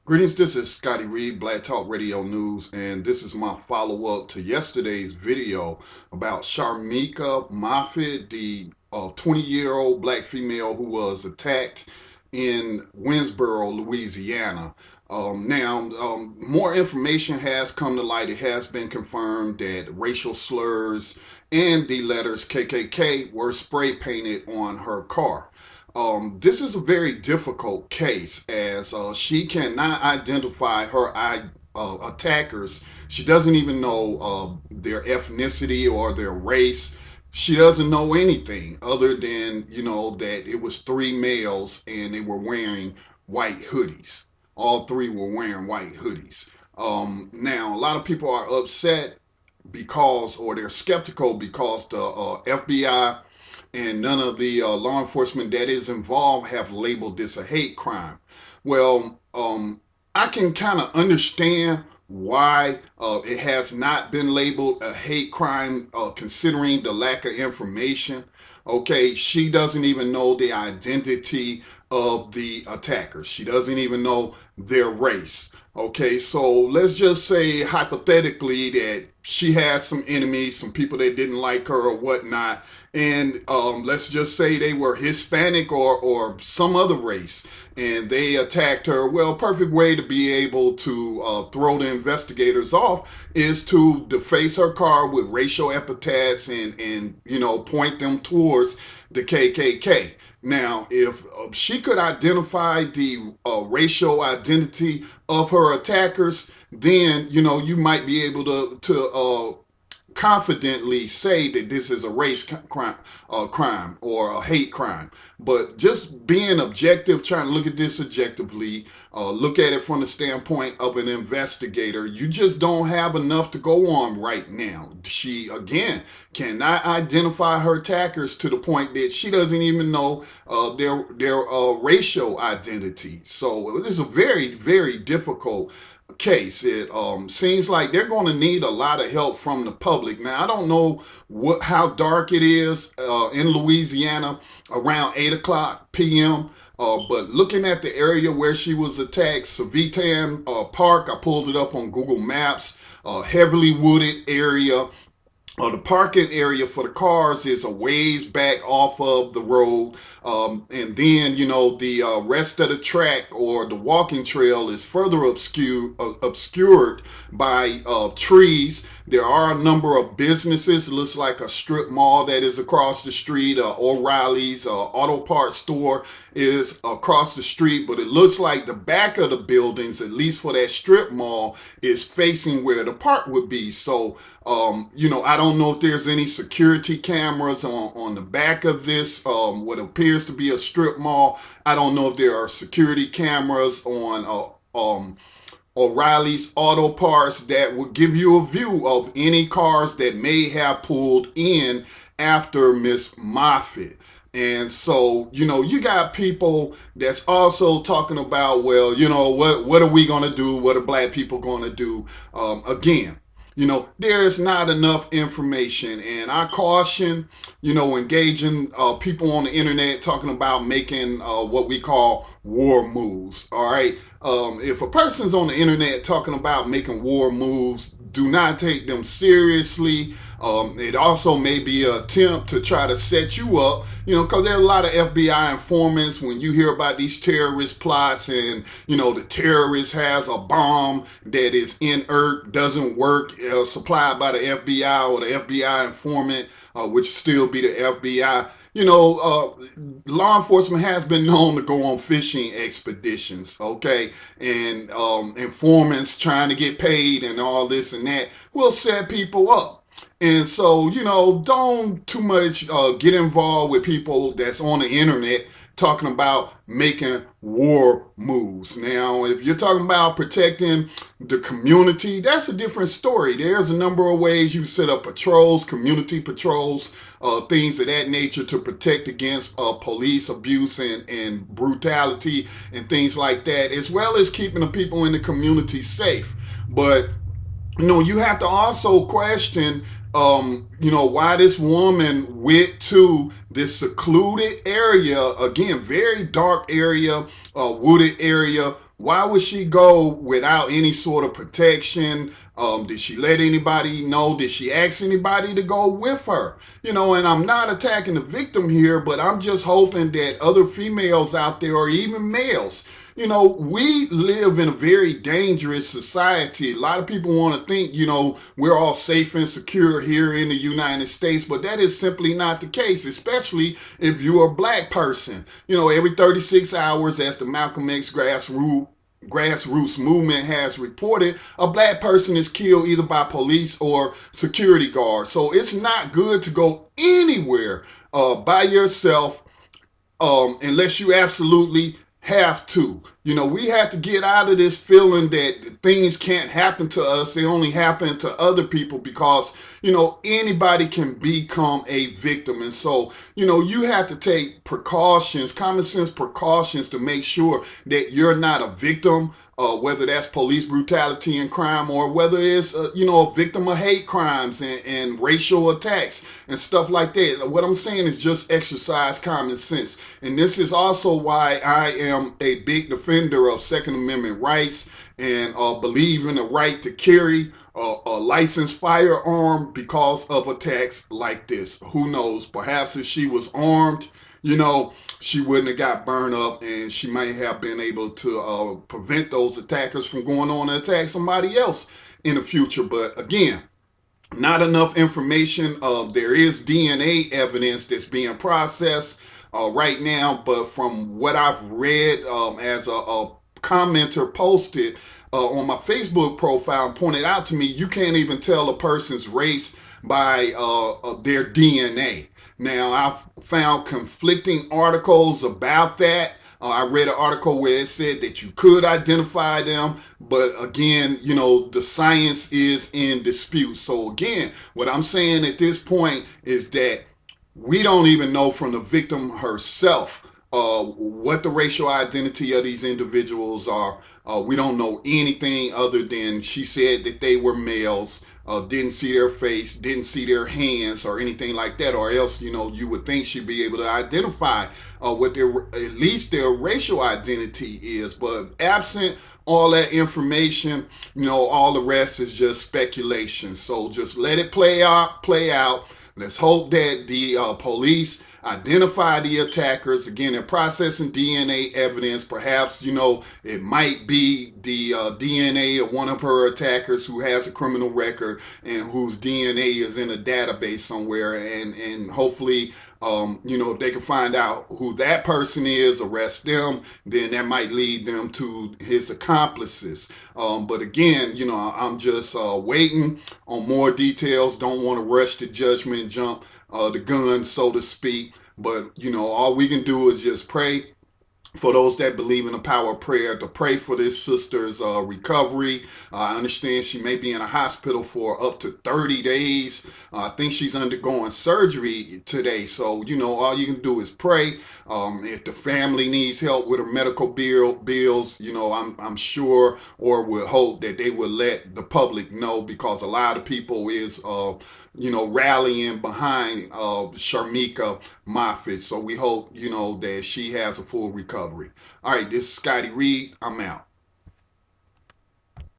Greetings, this is Scotty Reed, Black Talk Radio News, and this is my follow-up to yesterday's video about Sharmeka Moffitt, the 20-year-old black female who was attacked in Winnsboro, Louisiana. More information has come to light. It has been confirmed that racial slurs and the letters KKK were spray painted on her car. This is a very difficult case as she cannot identify her attackers. She doesn't even know their ethnicity or their race. She doesn't know anything other than, that it was three males and they were wearing white hoodies. All three were wearing white hoodies. Now, a lot of people are upset because, or they're skeptical because the FBI and none of the law enforcement that is involved have labeled this a hate crime. Well, I can kind of understand why it has not been labeled a hate crime, considering the lack of information. Okay, she doesn't even know the identity of the attackers. She doesn't even know their race. Okay, so let's just say hypothetically that she has some enemies, some people that didn't like her or whatnot, and let's just say they were Hispanic or some other race, and they attacked her. Well, perfect way to be able to throw the investigators off is to deface her car with racial epithets and point them towards the KKK. Now, if she could identify the racial identity of her attackers, then you might be able to confidently say that this is a crime or a hate crime. But just being objective, trying to look at this objectively, look at it from the standpoint of an investigator, you just don't have enough to go on right now. She, again, cannot identify her attackers to the point that she doesn't even know their racial identity. So this is a very, very difficult case. It seems like they're going to need a lot of help from the public. Now, I don't know how dark it is in Louisiana around 8 o'clock p.m., but looking at the area where she was attacked, Savitan Park, I pulled it up on Google Maps, heavily wooded area. The parking area for the cars is a ways back off of the road. And then, the rest of the track or the walking trail is further obscured by trees. There are a number of businesses. It looks like a strip mall that is across the street. O'Reilly's auto parts store is across the street, but it looks like the back of the buildings, at least for that strip mall, is facing where the park would be. So, I don't know if there's any security cameras on the back of this, what appears to be a strip mall. I don't know if there are security cameras on O'Reilly's Auto Parts that would give you a view of any cars that may have pulled in after Miss Moffitt. And so, you got people that's also talking about, well, what are we going to do? What are black people going to do? Again, there is not enough information, and I caution, engaging people on the internet talking about making what we call war moves. All right. If a person's on the internet talking about making war moves, do not take them seriously. It also may be an attempt to try to set you up, because there are a lot of FBI informants. When you hear about these terrorist plots and, the terrorist has a bomb that is inert, doesn't work, supplied by the FBI or the FBI informant, which still be the FBI. Law enforcement has been known to go on fishing expeditions, okay? And informants trying to get paid and all this and that will set people up. And so, don't too much get involved with people that's on the internet talking about making war moves. Now, if you're talking about protecting the community, that's a different story. There's a number of ways you set up patrols, community patrols, things of that nature to protect against police abuse and brutality and things like that, as well as keeping the people in the community safe. But you have to also question, why this woman went to this secluded area, again, very dark area, wooded area, Why would she go without any sort of protection? Did she let anybody know? Did she ask anybody to go with her? And I'm not attacking the victim here, but I'm just hoping that other females out there, or even males, we live in a very dangerous society. A lot of people want to think, we're all safe and secure here in the United States, but that is simply not the case, especially if you're a black person. Every 36 hours, as the Malcolm X grassroots movement has reported, a black person is killed either by police or security guards. So it's not good to go anywhere by yourself, unless you absolutely have to. We have to get out of this feeling that things can't happen to us. They only happen to other people, because, anybody can become a victim. And so, you have to take precautions, common sense precautions, to make sure that you're not a victim, whether that's police brutality and crime, or whether it's, a victim of hate crimes and racial attacks and stuff like that. What I'm saying is just exercise common sense. And this is also why I am a big defender of Second Amendment rights, and believe in the right to carry a licensed firearm because of attacks like this. Who knows? Perhaps if she was armed, you know, she wouldn't have got burned up, and she might have been able to prevent those attackers from going on to attack somebody else in the future. But again, not enough information. There is DNA evidence that's being processed right now, but from what I've read, as a commenter posted on my Facebook profile and pointed out to me, you can't even tell a person's race by their DNA. Now, I've found conflicting articles about that. I read an article where it said that you could identify them, but again, the science is in dispute. So again, what I'm saying at this point is that we don't even know from the victim herself what the racial identity of these individuals are. We don't know anything other than she said that they were males. Didn't see their face, didn't see their hands or anything like that, or else you would think she'd be able to identify what their, at least their racial identity is. But absent all that information, all the rest is just speculation. So just let it play out. Let's hope that the police identify the attackers. Again, they're processing DNA evidence. Perhaps, it might be the DNA of one of her attackers who has a criminal record and whose DNA is in a database somewhere. And hopefully, if they can find out who that person is, arrest them, then that might lead them to his accomplices. But again, I'm just waiting on more details. Don't want to rush to judgment, jump the gun, so to speak. But, all we can do is just pray for those that believe in the power of prayer, to pray for this sister's recovery. I understand she may be in a hospital for up to 30 days. I think she's undergoing surgery today. So, all you can do is pray. If the family needs help with her medical bills, I'm sure, or would hope that they would let the public know, because a lot of people is, rallying behind Sharmeka Moffitt. So we hope, that she has a full recovery. All right, this is Scotty Reed. I'm out.